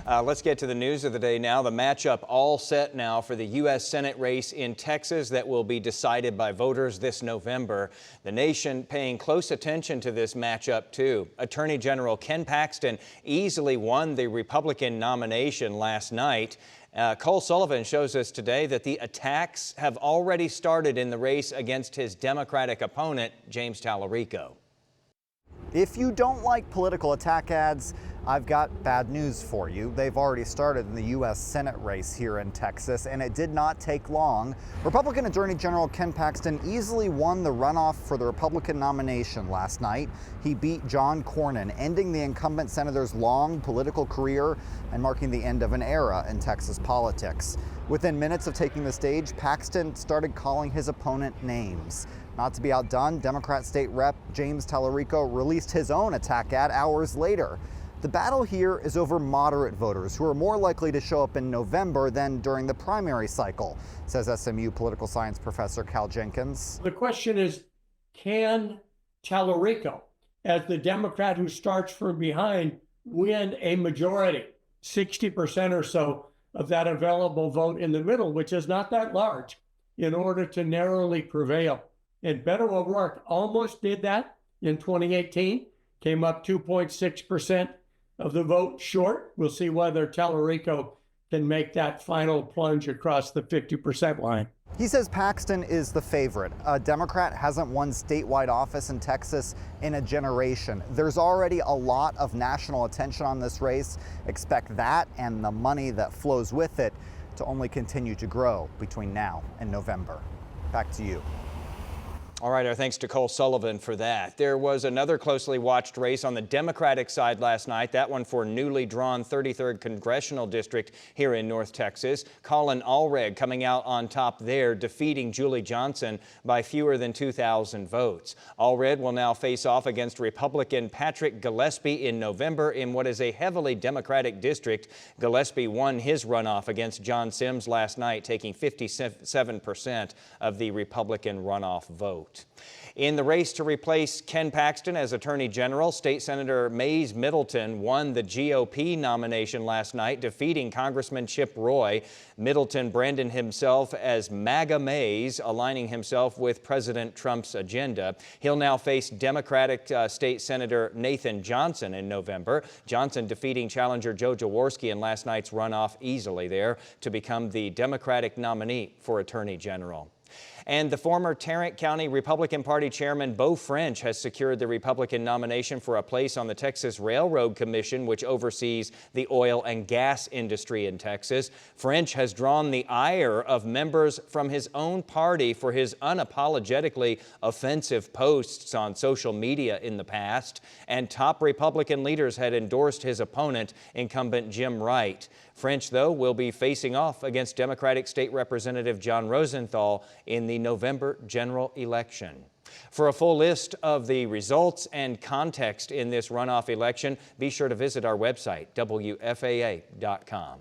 Let's get to the news of the day now. The matchup all set now for the U.S. Senate race in Texas that will be decided by voters this November. The nation paying close attention to this matchup, too. Attorney General Ken Paxton easily won the Republican nomination last night. Cole Sullivan shows us today that the attacks have already started in the race against his Democratic opponent, James Tallarico. If you don't like political attack ads, I've got bad news for you. They've already started in the U.S. Senate race here in Texas, and it did not take long. Republican Attorney General Ken Paxton easily won the runoff for the Republican nomination last night. He beat John Cornyn, ending the incumbent senator's long political career and marking the end of an era in Texas politics. Within minutes of taking the stage, Paxton started calling his opponent names. Not to be outdone, Democrat State Rep James Tallarico released his own attack ad hours later. The battle here is over moderate voters who are more likely to show up in November than during the primary cycle, says SMU political science professor Cal Jenkins. The question is, can Tallarico, as the Democrat who starts from behind, win a majority, 60% or so of that available vote in the middle, which is not that large, in order to narrowly prevail? And Beto O'Rourke almost did that in 2018, came up 2.6% of the vote short. We'll see whether Tallarico can make that final plunge across the 50% line. He says Paxton is the favorite. A Democrat hasn't won statewide office in Texas in a generation. There's already a lot of national attention on this race. Expect that and the money that flows with it to only continue to grow between now and November. Back to you. All right, our thanks to Cole Sullivan for that. There was another closely watched race on the Democratic side last night, that one for newly drawn 33rd Congressional District here in North Texas. Colin Allred coming out on top there, defeating Julie Johnson by fewer than 2,000 votes. Allred will now face off against Republican Patrick Gillespie in November in what is a heavily Democratic district. Gillespie won his runoff against John Sims last night, taking 57% of the Republican runoff vote. In the race to replace Ken Paxton as Attorney General, State Senator Mays Middleton won the GOP nomination last night, defeating Congressman Chip Roy. Middleton branded himself as MAGA Mays, aligning himself with President Trump's agenda. He'll now face Democratic State Senator Nathan Johnson in November. Johnson defeating challenger Joe Jaworski in last night's runoff easily there to become the Democratic nominee for Attorney General. And the former Tarrant County Republican Party Chairman Beau French has secured the Republican nomination for a place on the Texas Railroad Commission, which oversees the oil and gas industry in Texas. French has drawn the ire of members from his own party for his unapologetically offensive posts on social media in the past, and top Republican leaders had endorsed his opponent, incumbent Jim Wright. French, though, will be facing off against Democratic State Representative John Rosenthal in the November general election. For a full list of the results and context in this runoff election, be sure to visit our website, WFAA.com.